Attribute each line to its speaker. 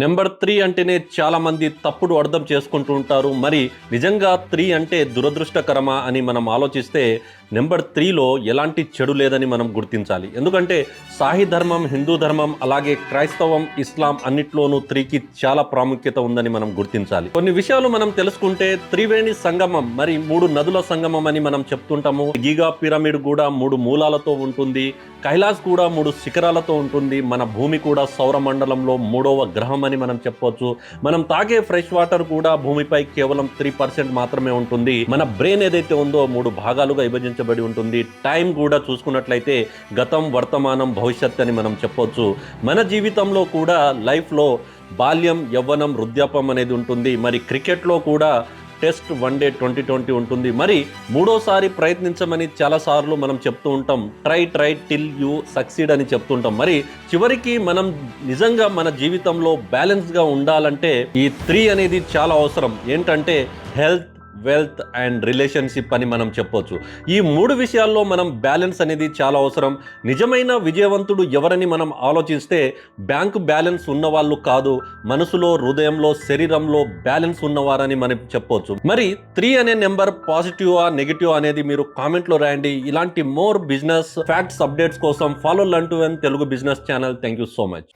Speaker 1: Number 3 అంటేనే చాలా మంది తప్పుడు అర్థం చేసుకుంటూ ఉంటారు. మరి నిజంగా 3 అంటే దురదృష్టకరమా అని మనం ఆలోచిస్తే నెంబర్ 3లో ఎలాంటి చెడు లేదని మనం గుర్తించాలి. ఎందుకంటే సాయి ధర్మం, హిందూ ధర్మం అలాగే క్రైస్తవం, ఇస్లాం అన్నిట్లోనూ 3కి చాలా ప్రాముఖ్యత ఉందని మనం గుర్తించాలి. కొన్ని విషయాలు మనం తెలుసుకుంటే త్రివేణి సంగమం, మరి 3 నదుల సంగమం అని మనం చెప్తుంటాము. గీగా పిరమిడ్ కూడా 3 మూలాలతో ఉంటుంది. కైలాస్ కూడా 3 శిఖరాలతో ఉంటుంది. మన భూమి కూడా సౌర మండలంలో 3వ గ్రహం అని మనం చెప్పవచ్చు. మనం తాగే ఫ్రెష్ వాటర్ కూడా భూమిపై కేవలం 3% మాత్రమే ఉంటుంది. మన బ్రెయిన్ ఏదైతే ఉందో 3 భాగాలుగా విభజించబడి ఉంటుంది. టైం కూడా చూసుకున్నట్లయితే గతం, వర్తమానం, భవిష్యత్ అని మనం చెప్పవచ్చు. మన జీవితంలో కూడా లైఫ్లో బాల్యం, యవ్వనం, వృద్ధాప్యం అనేది ఉంటుంది. మరి క్రికెట్లో కూడా టెస్ట్, వన్డే, 2020 ఉంటుంది. మరి మూడోసారి ప్రయత్నించమని చాలాసార్లు మనం చెప్తూ ఉంటాం. ట్రై టిల్ యూ సక్సీడ్ అని చెప్తుంటాం. మరి చివరికి మనం నిజంగా మన జీవితంలో బ్యాలెన్స్గా ఉండాలంటే ఈ 3 అనేది చాలా అవసరం. ఏంటంటే హెల్త్, వెల్త్ అండ్ రిలేషన్షిప్ అని మనం చెప్పొచ్చు. ఈ 3 విషయాల్లో మనం బ్యాలెన్స్ అనేది చాలా అవసరం. నిజమైన విజయవంతుడు ఎవరని మనం ఆలోచిస్తే బ్యాంకు బ్యాలెన్స్ ఉన్నవాళ్ళు కాదు, మనసులో, హృదయంలో, శరీరంలో బ్యాలెన్స్ ఉన్నవారని మనం చెప్పొచ్చు. మరి 3 అనే నెంబర్ పాజిటివా, నెగిటివ్ అనేది మీరు కామెంట్లో రాయండి. ఇలాంటి మోర్ బిజినెస్ ఫ్యాక్ట్స్, అప్డేట్స్ కోసం ఫాలో లంటూ Telugu business channel. Thank you so much.